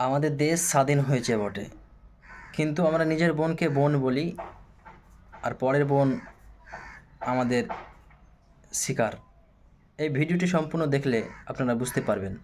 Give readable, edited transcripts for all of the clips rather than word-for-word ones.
আমাদের দেশ স্বাধীন হয়েছে বটে, কিন্তু আমরা নিজের বোনকে বোন বলি আর পরের বোন আমাদের শিকার। এই ভিডিওটি সম্পূর্ণ দেখলে আপনারা বুঝতে পারবেন।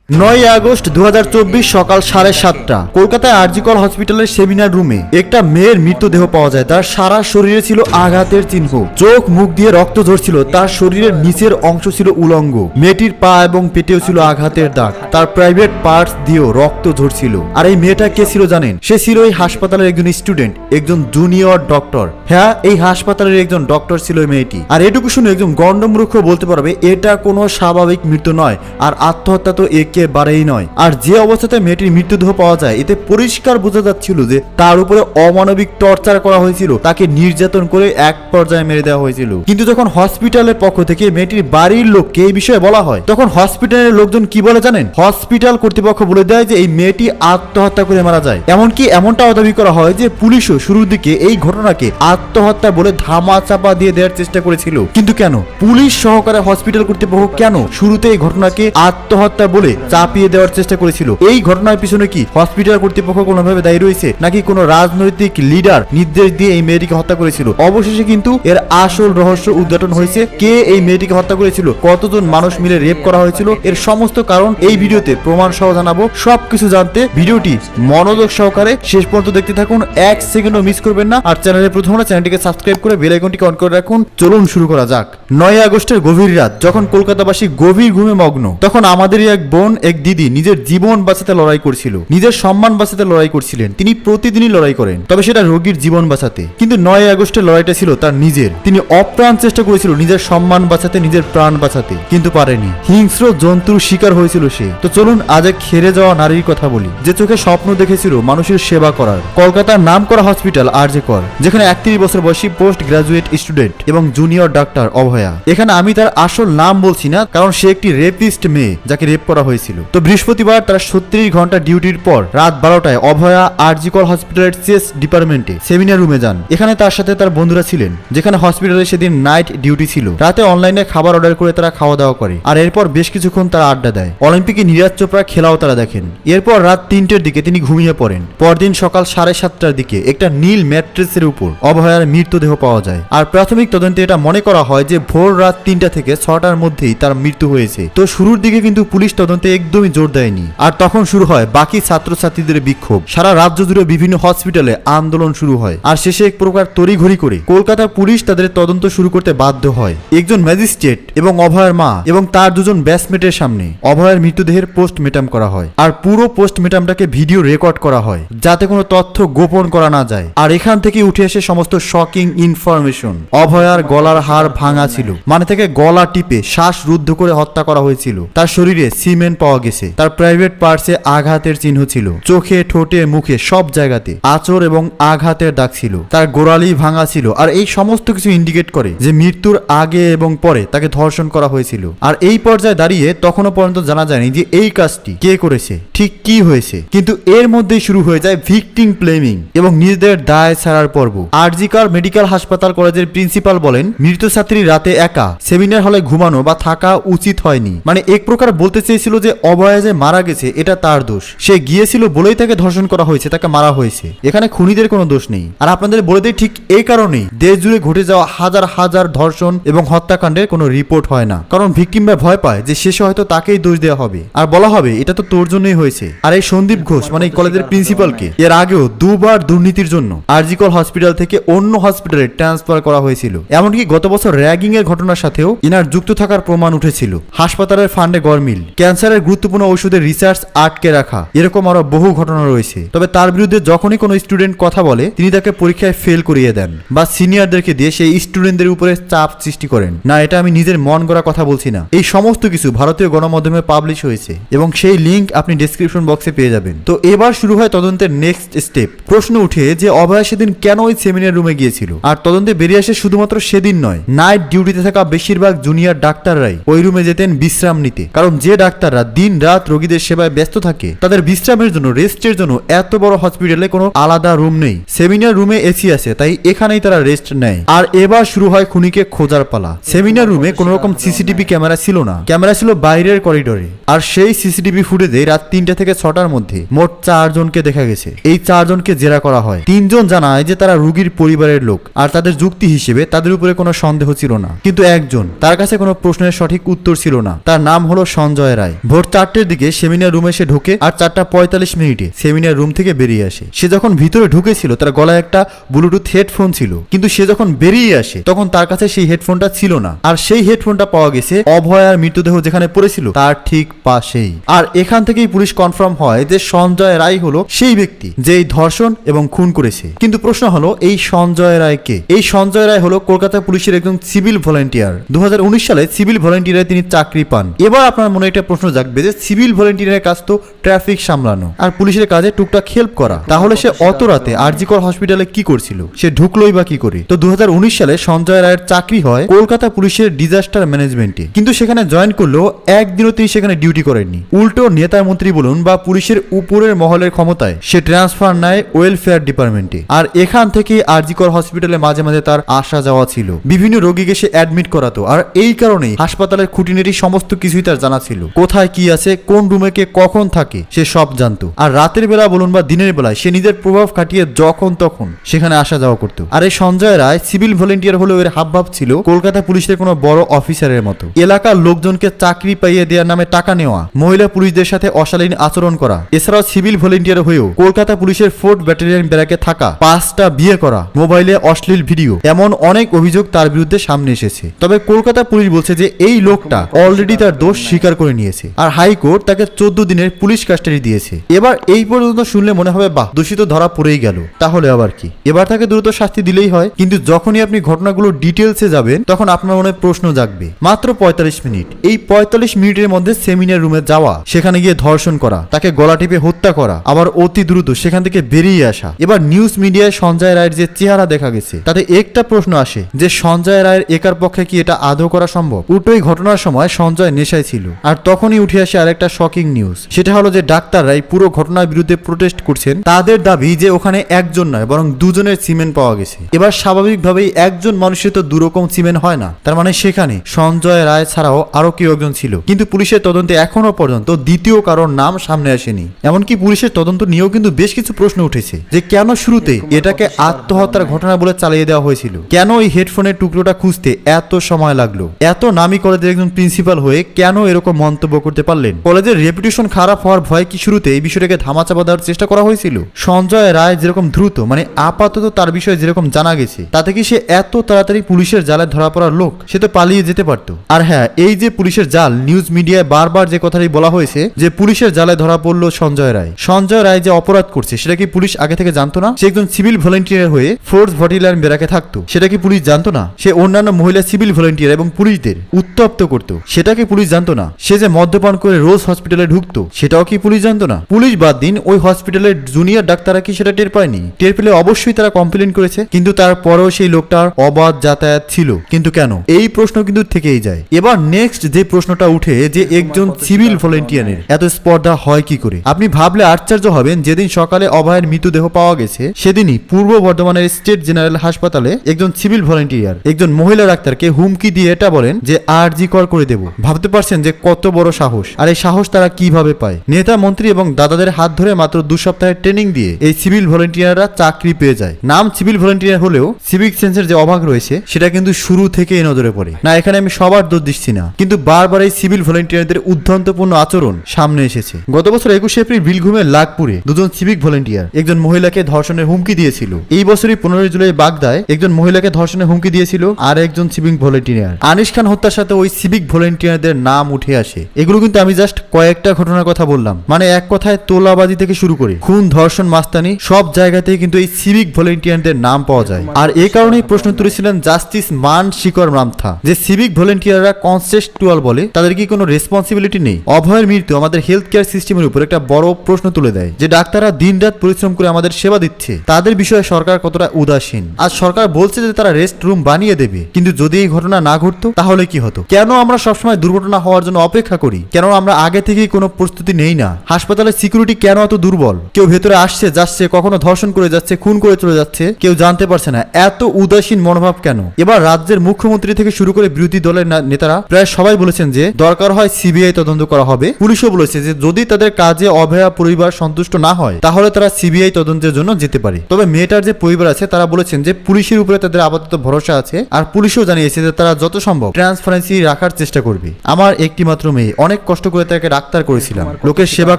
9 আগস্ট 2024 সকাল 7:30টা কলকাতায় আরজিকর হসপিটালের সেমিনার রুমে একটা মেয়ের মৃতদেহ পাওয়া যায়। তার সারা শরীরে ছিল আঘাতের চিহ্ন, চোখ মুখ দিয়ে রক্ত ঝরছিল, তার শরীরের নিচের অংশ ছিল উলঙ্গ, মেয়েটির পা এবং পেটেও ছিল আঘাতের দাগ, তার প্রাইভেট পার্টস দিয়েও রক্ত ঝরছিল। আর এই মেয়েটা কে ছিল জানেন? সে ছিল এই হাসপাতালের একজন স্টুডেন্ট, একজন জুনিয়র ডক্টর। হ্যাঁ, এই হাসপাতালের একজন ডক্টর ছিল এই মেয়েটি। আর এটুকু শুনে একজন গণ্ডমূর্খ বলতে পারবে এটা কোনো স্বাভাবিক মৃত্যু নয়, আর আত্মহত্যা তো একেবারেই নয়। আর যে অবস্থাতে মেয়েটির মৃতদেহ পাওয়া যায়, এতে পরিষ্কার বোঝা যাচ্ছিল যে তার উপরে অমানবিক টর্চার করা হয়েছিল, তাকে নির্যাতন করে এক পর্যায়ে মেরে দেওয়া হয়েছিল। কিন্তু যখন হসপিটালের পক্ষ থেকে মেয়েটির বাড়ির লোককে এই বিষয়ে বলা হয়, তখন হসপিটালের লোকজন কি বলে জানেন? হসপিটাল কর্তৃপক্ষ বলে দেয় যে এই মেয়েটি আত্মহত্যা করে মারা যায়। এমনকি এমনটাও দাবি করা হয় যে পুলিশও শুরুর দিকে এই ঘটনাকে আত্মহত্যা বলে ধামা চাপা দিয়ে দেওয়ার চেষ্টা করেছিল। কিন্তু কেন পুলিশ সহকারে হসপিটাল কর্তৃপক্ষ কেন শুরুতে এই ঘটনাকে আত্মহত্যা বলে চাপিয়ে দেওয়ার চেষ্টা করেছিল? এই ঘটনার পিছনে কি হসপিটাল কর্তৃপক্ষ কোনোভাবে দায়ী রয়েছে, নাকি কোনো রাজনৈতিক লিডার নির্দেশ দিয়ে এই মেয়েটিকে হত্যা করেছিল? অবশেষে কিন্তু এর আসল রহস্য উদ্ঘাটন হয়েছে। কে এই মেয়েটিকে হত্যা করেছিল, কতজন মানুষ মিলে রেপ করা হয়েছিল, এর সমস্ত কারণ এই ভিডিওতে প্রমাণ সহ জানাবো। সবকিছু জানতে ভিডিওটি মনোযোগ সহকারে শেষ পর্যন্ত দেখতে থাকুন, এক সেকেন্ডও মিস করবেন না। আর চ্যানেলে প্রথম হলে চ্যানেলটিকে সাবস্ক্রাইব করে বেল আইকনটিকে অন করে রাখুন। চলুন শুরু করা যাক। 9 আগস্টের গভীর রাত, যখন কলকাতাবাসী গভীর ঘুমে মগ্ন, তখন আমাদেরই এক বোন, এক দিদি নিজের জীবন বাঁচাতে লড়াই করছিল, নিজের সম্মান বাঁচাতে লড়াই করছিলেন। তিনি প্রতিদিনই লড়াই করেন, তবে সেটা রোগীর জীবন বাঁচাতে। কিন্তু 9 আগস্টের লড়াইটা ছিল তার নিজের। তিনি অপ্রাণ চেষ্টা করেছিল নিজের সম্মান বাঁচাতে, নিজের প্রাণ বাঁচাতে, কিন্তু পারেনি। হিংস্র জন্তুর শিকার হয়েছিল সে। তো চলুন আজ এক হেরে যাওয়া নারীর কথা বলি, যে চোখে স্বপ্ন দেখেছিল মানুষের সেবা করার। কলকাতার নামকরা হসপিটাল আরজিকর, যেখানে 31 বছর বয়সী পোস্ট গ্রাজুয়েট স্টুডেন্ট এবং জুনিয়র ডাক্তার অভয়া। এখানে আমি তার আসল নাম বলছি না, কারণ সে একটি রেপিস্ট মেয়ে যাকে রেপ করা হয়েছিল। তো বৃহস্পতিবার তার 36 ঘন্টা ডিউটির পর রাত 12টায় অভয়া আরজিকর হসপিটালের চেস্ট ডিপার্টমেন্টে সেমিনার রুমে যান। এখানে তার সাথে তার বন্ধুরা ছিলেন, যেখানে হসপিটালে সেদিন নাইট ডিউটি ছিল। রাতে অনলাইনে খাবার অর্ডার করে তারা খাওয়া দাওয়া করে, আর এরপর বেশ কিছুক্ষণ তারা আড্ডা দেয়। অলিম্পিকে নীরজ চোপড়া খেলাও তারা দেখেন। এরপর রাত 3টের দিকে তিনি ঘুমিয়ে পড়েন। পরদিন সকাল 7:30টার দিকে একটা নীল ম্যাট্রেসের উপর অভয়ার মৃতদেহ পাওয়া যায়। আর প্রাথমিক তদন্তে এটা মনে করা হয় যে ভোর রাত 3টা থেকে 6টার মধ্যেই তার মৃত্যু হয়েছে। তো শুরুর দিকে কিন্তু পুলিশ তদন্তে একদমই জোর দেয়নি। আর তখন শুরু হয় বাকি ছাত্রছাত্রীদের বিক্ষোভ। সারা রাজ্য জুড়ে বিভিন্ন হসপিটালে আন্দোলন শুরু হয়। আর শেষে এক প্রকার তড়িঘড়ি করে কলকাতা পুলিশ তাদের তদন্ত শুরু করতে বাধ্য হয়। একজন ম্যাজিস্ট্রেট এবং অভয়ের মা এবং তার দুজন ব্যাচমেটের সামনে অভয়ের মৃতদেহের পোস্টমর্টম করা হয়। আর পুরো পোস্টমর্টমটাকে ভিডিও রেকর্ড করা হয়, যাতে কোনো তথ্য গোপন করা না যায়। আর এখান থেকে উঠে আসে সমস্ত শকিং ইনফরমেশন। অভয়ার গলার হাড় ভাঙা ছিল, মানে থেকে গলা টিপে শ্বাস রুদ্ধ করে হত্যা করা হয়েছিল। তার শরীরে সিমেন্ট পাওয়া গেছে। তার প্রাইভেট পার্টসে আঘাতের চিহ্ন ছিল, চোখে, ঠোঁটে, মুখে সব জায়গাতে আঁচড় এবং আঘাতের দাগ ছিল। তার গোড়ালি ভাঙা ছিল। আর এই সমস্ত কিছু ইন্ডিকেট করে যে মৃত্যুর আগে এবং পরে তাকে ধর্ষণ করা হয়েছিল। আর এই পর্যায়ে দাঁড়িয়ে তখনও পর্যন্ত জানা যায়নি যে এই কাজটি কে করেছে, ঠিক কি হয়েছে। কিন্তু এর মধ্যেই শুরু হয়ে যায় ভিকটিম ব্লেমিং এবং নিজেদের দায় ছাড়ার পর্ব। আরজিকর মেডিকেল হাসপাতাল কলেজের প্রিন্সিপাল বলেন, মৃত ছাত্রী রাতে একা সেমিনার হলে ঘুমানো বা থাকা উচিত হয়নি। মানে এক প্রকার বলতে চেয়েছিল যে অভয়া যে মারা গেছে এটা তার দোষ। সে গিয়েছিল বলেই তাকে ধর্ষণ করা হয়েছে, তাকে মারা হয়েছে। এখানে খুনিদের কোনো দোষ নেই। আর আপনাদের বলে দেই, ঠিক এই কারণেই দেশ জুড়ে ঘটে যাওয়া হাজার হাজার ধর্ষণ এবং হত্যাকাণ্ডের কোনো রিপোর্ট হয় না, কারণ ভিকটিমরা ভয় পায় যে শেষে হয়তো তাকেই দোষ দেওয়া হবে আর বলা হবে এটা তো তোর জন্যই হয়েছে। আর এই সন্দীপ ঘোষ মানে এই কলেজের প্রিন্সিপালকে এর আগেও দুবার দুর্নীতির জন্য আরজিকর হসপিটাল থেকে অন্য হসপিটালে ট্রান্সফার করা হয়েছিল। এমনকি গত বছর র্যাগিং এর ঘটনার সাথেও ইনার যুক্ত থাকার প্রমাণ উঠেছিল। হাসপাতালের ফান্ডে গরমিল, ক্যান্সারের গুরুত্বপূর্ণ ঔষধের রিসার্চ আটকে রাখা, এরকম আরো বহু ঘটনা রয়েছে। তবে তার বিরুদ্ধে যখনই কোনো স্টুডেন্ট কথা বলে, তিনি তাকে পরীক্ষায় ফেল করিয়ে দেন বা সিনিয়রদেরকে দিয়ে সেই স্টুডেন্টদের উপরে চাপ সৃষ্টি করেন। না, এটা আমি নিজের মন গড়া কথা বলছি না। এই সমস্ত কিছু ভারতীয় গণমাধ্যমে পাবলিশ হয়েছে এবং সেই লিঙ্ক আপনি ডেসক্রিপশন বক্সে পেয়ে যাবেন। তো এবার শুরু হয় তদন্তের নেক্সট স্টেপ। প্রশ্ন উঠে যে অভয়া সেদিন কেন ওই সেমিনার রুমে গিয়েছিল। আর তদন্তে বেরিয়ে আসে শুধুমাত্র সেদিন নয়, নাইট ডিউটিতে থাকা বেশিরভাগ জুনিয়র ডাক্তাররাই ওই রুমে যেতেন বিশ্রাম নিতে। কারণ যে ডাক্তাররা দিন রাত রোগীদের সেবায় ব্যস্ত থাকে, তাদের বিশ্রামের জন্য, রেস্টের জন্য এত বড় হসপিটালে কোনো আলাদা রুম নেই। সেমিনার রুমে এসি আছে, তাই এখানেই তারা রেস্ট নেয়। আর এবার শুরু হয় খুনিকে খোঁজার পালা। সেমিনার রুমে কোনো রকম সিসিটিভি ক্যামেরা ছিল না, ক্যামেরা ছিল বাইরের করিডোরে। আর সেই সিসিটিভি ফুটেজে রাত 3টা থেকে 6টার মধ্যে মোট 4 জনকে দেখা গেছে। এই 4 জনকে জেরা করা হয়। 3 জন জানায় যে তারা রোগীর পরিবারের লোক, আর তাদের যুক্তি হিসেবে তাদের উপরে কোনো সন্দেহ ছিল না। কিন্তু একজন, তার কাছে কোনো প্রশ্নের সঠিক উত্তর ছিল না। তার নাম হলো সঞ্জয় রায়। ভোর 4টের দিকে সেমিনার রুমে সে ঢোকে আর 4:45 সেমিনার রুম থেকে বেরিয়ে আসে। সে যখন ভিতরে ঢুকেছিল তার গলায় একটা ব্লুটুথ হেডফোন ছিল, কিন্তু সে যখন বেরিয়ে আসে তখন তার কাছে সেই হেডফোনটা ছিল না। আর সেই হেডফোনটা পাওয়া গেছে অভয়ার মৃতদেহ যেখানে পড়েছিল তার ঠিক পাশেই। আর এখান থেকেই পুলিশ কনফার্ম হয় যে সঞ্জয় রায় হলো সেই ব্যক্তি যে এই ধর্ষণ এবং খুন করেছে। কিন্তু প্রশ্ন হলো এই সঞ্জয় রায় কে? এই সঞ্জয় রায় হলো কলকাতা পুলিশের একজন সিভিল ভলান্টিয়ার। 2019 সালে সিভিল ভলান্টিয়ারে তিনি চাকরি পান। এবার আপনার মনে একটা প্রশ্ন জাগবে যে সিভিল ভলান্টিয়ারের কাজ তো ট্রাফিক সামলানো আর পুলিশের কাজে টুকটাক হেল্প করা, তাহলে সে অত রাতে আরজিকর হসপিটালে কি করছিল? সে ঢুকলোই বা কি করে? তো 2019 সালে সঞ্জয় রায়ের চাকরি হয় কলকাতা পুলিশের ডিজাস্টার ম্যানেজমেন্টে। কিন্তু সেখানে জয়েন করলেও একদিনও তিনি সেখানে ডিউটি করেননি। উল্টো নেতা মন্ত্রী বলুন বা পুলিশের উপরের মহলের ক্ষমতায় সে ট্রান্সফার নেয় ওয়েলফেয়ার ডিপার্টমেন্টে। আর এখান থেকে আরজিকর হসপিটালে মাঝে মাঝে তার আসা যাওয়া ছিল। বিভিন্ন রোগীকে সে অ্যাডমিট করাতো, আর এই কারণেই হাসপাতালের খুঁটিনাটি সমস্ত কিছুই তার জানা ছিল। কোথায় কি আছে, কোন রুমে কে কখন থাকে, সে সব জানতো। আর রাতের বেলা বলুন বা দিনের বেলায় সে নিজের প্রভাব খাটিয়ে যখন তখন সেখানে আসা যাওয়া করতো। আর এই সঞ্জয় রায় সিভিল ভলেন্টিয়ার হলেও এর হাবভাব ছিল কলকাতা পুলিশের কোনো বড় অফিসারের মতো। এলাকার লোকজনকে চাকরি পাইয়ে দেওয়ার নামে টাকা নেওয়া, মহিলা পুলিশদের সাথে অশালীন আচরণ করা, এছাড়াও সিভিল ভলেন্টিয়ার হয়েও কলকাতা পুলিশের 4th ব্যাটালিয়ন ব্যারাকে থাকা, 5টা বিয়ে করা, মোবাইলে অশ্লীল ভিডিও, এমন অনেক অভিযোগ তার বিরুদ্ধে সামনে এসেছে। তবে কলকাতা পুলিশ বলছে যে এই লোকটা অলরেডি তার দোষ স্বীকার করে নিয়েছে, আর হাইকোর্ট তাকে 14 দিনের পুলিশ কাস্টাডি দিয়েছে। এবার এই পর্যন্ত শুনলে মনে হবে বাহ, দোষী তো ধরা পড়েই গেল, তাহলে আবার কি, এবার তাকে দ্রুত শাস্তি দিলেই হয়। কিন্তু যখনই আপনি ঘটনাগুলো ডিটেলসে যাবেন তখন আপনার মনে প্রশ্ন জাগবে। মাত্র 45 মিনিট, এই 45 মিনিটের মধ্যে সেমিনার রুমে যাওয়া, সেখানে গিয়ে ধর্ষণ করা, তাকে গলা টিপে হত্যা করা, আবার অতি দ্রুত সেখান থেকে বেরিয়ে আসা। এবার নিউজ মিডিয়ায় সঞ্জয় রায়ের যে চেহারা দেখা গেছে তাতে একটা প্রশ্ন আসে যে সঞ্জয় রায়ের একার পক্ষে কি এটা আদৌ করা সম্ভব? উল্টোই ঘটনার সময় সঞ্জয় নেশায় ছিল। আর তখনই উঠে আসে আরেকটা শকিং নিউজ, সেটা হলো যে ডাক্তাররাই পুরো ঘটনার বিরুদ্ধে প্রোটেস্ট করছেন। তাদের দাবি যে ওখানে একজন নয় বরং 2 জনের সিমেন্ট পাওয়া গেছে। এবার স্বাভাবিকভাবেই একজন মানুষের তো 2 রকম সিমেন্ট হয় না, তার মানে সেখানে সঞ্জয় রায় ছাড়াও আরো কেউ একজন ছিল। কিন্তু পুলিশের তদন্তে এখনো পর্যন্ত দ্বিতীয় কারোর নাম সামনে আসেনি। এমনকি পুলিশের তদন্ত নিয়েও কিন্তু বেশ কিছু প্রশ্ন উঠেছে যে কেন শুরুতে এটাকে আত্মহত্যার ঘটনা বলে চালিয়ে দেওয়া হয়েছিল, কেন এই হেডফোনের টুকরোটা খুঁজতে এত সময় লাগলো, এত নামী কলেজের একজন প্রিন্সিপাল হয়ে কেন এরকম মন্তব্য করতে পারলেন, কলেজের রেপুটেশন খারাপ হওয়ার ভয় কি শুরুতে এই বিষয়টাকে ধামাচাপা দেওয়ার চেষ্টা করা হয়েছিল? সঞ্জয় রায় যেরকম দ্রুত, মানে আপাতত তার বিষয়ে যেরকম জানা গেছে, তাতে কি সে এত তাড়াতাড়ি পুলিশের জালে ধরা পড়ার লোক? সে তো পালিয়ে যেতে পারতো। আর হ্যাঁ, এই যে পুলিশের জাল, নিউজ মিডিয়ায় বারবার যে কথাটি বলা হয়েছে যে পুলিশের জালে ধরা পড়লো সঞ্জয় রায়। সঞ্জয় রায় যে অপরাধ করছে সেটা কি পুলিশ আগে থেকে জানতো না? সে একজন সিভিল ভলেন্টিয়ার হয়ে 4th ব্যাটালিয়ন ব্যারাকে থাকতো, সেটা কি পুলিশ জানতো না? সে অন্যান্য মহিলা সিভিল ভলেন্টিয়ার এবং পুলিশদের উত্তপ্ত করতো, সেটা কি পুলিশ জানতো না? সে যে মদ্যপান করে রোজ হসপিটালে ঢুকতো, সেটাও কি পুলিশ জানতো না? পুলিশ বাদ দিন, ওই হসপিটালের জুনিয়র ডাক্তাররা কি সেটা টের পায়নি? টের পেলে অবশ্যই তারা কমপ্লেন করেছে, কিন্তু তারপরেও সেই লোকটার অবাধ যাতায়াত ছিল। কিন্তু কেন? এই প্রশ্ন কিন্তু থেকেই যায়। এবার নেক্সট যে প্রশ্নটা উঠে যে একজন সিভিল ভলেন্টিয়ারের এত স্পর্ধা হয় কি করে? আপনি ভাবলে আশ্চর্য হবেন, যেদিন সকালে অভয়ের মৃতদেহ পাওয়া গেছে সেদিনই পূর্ব বর্ধমানের স্টেট জেনারেল হাসপাতালে একজন সিভিল ভলেন্টিয়ার একজন মহিলা ডাক্তারকে হুমকি দিয়ে এটা বলেন যে আরজিকর করে দেব। ভাবতে পারছেন যে কত বড় সাহস? আর এই সাহস তারা কিভাবে পায়? নেতা মন্ত্রী এবং দাদাদের হাত ধরে মাত্র 2 সপ্তাহের ট্রেনিং দিয়ে এই সিভিল ভলেন্টিয়াররা চাকরি পেয়ে যায়। নাম সিভিল ভলেন্টিয়ার হলেও সিভিক সেন্সের যে অভাব রয়েছে সেটা কিন্তু শুরু থেকেই নজরে পড়ে। না, এখানে আমি সবার দোষ দিচ্ছি না, কিন্তু বারবার এই সিভিল ভলেন্টিয়ারদের উদ্ধন্তপূর্ণ আচরণ সামনে এসেছে। গত বছর 21 এপ্রিল বীরভূমের লাগপুরে 2 জন সিভিক ভলেন্টিয়ার একজন মহিলাকে ধর্ষণের হুমকি দিয়েছিল। এই বছরই 15 জুলাই বাগদায় একজন মহিলাকে ধর্ষণের হুমকি দিয়েছিল আর একজন সিভিক ভলেন্টিয়ার। আনিস খান হত্যার সাথে ওই সিভিক ভলেন্টিয়ারদের নাম উঠে আসে। এগুলো কিন্তু আমি জাস্ট কয়েকটা ঘটনার কথা বললাম, মানে এক কথায় তোলাবাজি থেকে শুরু করে খুন, ধর্ষণ, মাস্তানি সব জায়গাতেই কিন্তু এই সিভিক ভলেন্টিয়ারদের নাম পাওয়া যায়। আর এই কারণেই প্রশ্ন তুলেছিলেন জাস্টিস মান শিকর রামথা যে সিভিক ভলেন্টিয়াররা কনসেস্টুয়াল বলে, তাদের কি কোনো রেসপন্সিবিলিটি নেই? অভয়ের মৃত্যু আমাদের হেলথ কেয়ার সিস্টেমের উপর একটা বড় প্রশ্ন তুলে দেয় যে ডাক্তাররা দিনরাত পরিশ্রম করে আমাদের সেবা দিচ্ছে, তাদের বিষয়ে সরকার কতটা উদাসীন। আজ সরকার বলছে যে তারা রেস্ট রুম বানিয়ে দেবে, কিন্তু যদি এই ঘটনা না ঘটতো তাহলে কি হতো? কেন আমরা সবসময় দুর্ঘটনা হওয়ার জন্য অপেক্ষা করি? কেন আমরা আগে থেকেই কোনো প্রস্তুতি নেই না? হাসপাতালের সিকিউরিটি কেন এত দুর্বল? কেউ ভেতরে আসছে যাচ্ছে, কখনো ধর্ষণ করে যাচ্ছে, খুন করে চলে যাচ্ছে, কেউ জানতে পারছে না। এত উদাসীন মনোভাব কেন? এবার রাজ্যের মুখ্যমন্ত্রী থেকে শুরু করে বিরোধী দলের নেতারা প্রায় সবাই বলেছেন যে দরকার হয় সিবিআই তদন্ত করা হবে। পুলিশও বলেছে যে যদি তাদের কাজে অভয়া পরিবার সন্তুষ্ট না হয় তাহলে তারা সিবিআই তদন্তের জন্য যেতে পারে। তবে মেয়েটার যে পরিবার আছে তারা বলেছেন যে পুলিশের উপরে তাদের আপাতত ভরসা আছে, আর পুলিশও জানিয়েছে যে তারা যত সম্ভব ট্রান্সপারেন্সি রাখার চেষ্টা করবে। আমার একটি মাত্র মেয়ে, অনেক কষ্ট করে তাকে ডাক্তার করেছিলাম, লোকের সেবা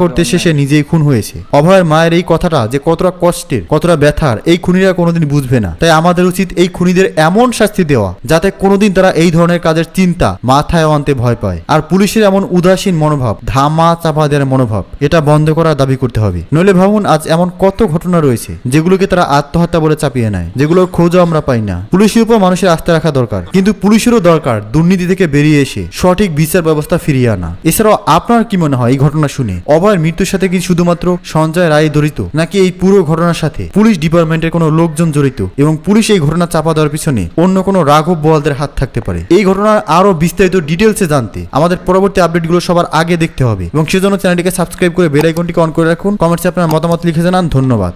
করতে শেষে নিজেই খুন হয়েছে। অভয়ের মায়ের এই কথাটা যে কতটা কষ্টের, কতটা ব্যথার এই খুনিরা কোনোদিন বুঝবে না। তাই আমাদের উচিত এই খুনিদের এমন শাস্তি দেওয়া যাতে কোনোদিন তারা এই ধরনের কাজের চিন্তা মাথায় আনতে ভয় পায়। আর পুলিশের এমন উদাসীন মনোভাব, ধামা চাপা দেওয়ার মনোভাব, এটা বন্ধ করার দাবি করতে হবে। নইলে ভাবুন আজ এমন কত ঘটনা রয়েছে যেগুলোকে তারা আত্মহত্যা বলে চাপিয়ে নেয়, যেগুলোর খোঁজও আমরা পাই না। পুলিশের উপর মানুষের আস্থা রাখা দরকার, কিন্তু পুলিশেরও দরকার দুর্নীতি থেকে বেরিয়ে এসে সঠিক বিচার ব্যবস্থা ফিরিয়ে আনা। এছাড়াও আপনার কি মনে হয় এই ঘটনা শুনে অভয়ের মৃত্যুর সাথে কি শুধুমাত্র সঞ্জয় রায় জড়িত, নাকি এই পুরো ঘটনার সাথে পুলিশ ডিপার্টমেন্টের কোনো লোকজন জড়িত এবং পুলিশ এই ঘটনা চাপা দেওয়ার পিছনে অন্য কোনো রাঘব বোয়ালদের হাত থাকতে পারে? এই ঘটনার আরো বিস্তারিত ডিটেলসে জানতে আমাদের পরবর্তী আপডেটগুলো সবার আগে দেখতে হবে এবং সেজন্য চ্যানেলটিকে সাবস্ক্রাইব করে বেল আইকনটিকে অন করে রাখুন। কমেন্টসে আপনার মতামত লিখে জানান। ধন্যবাদ।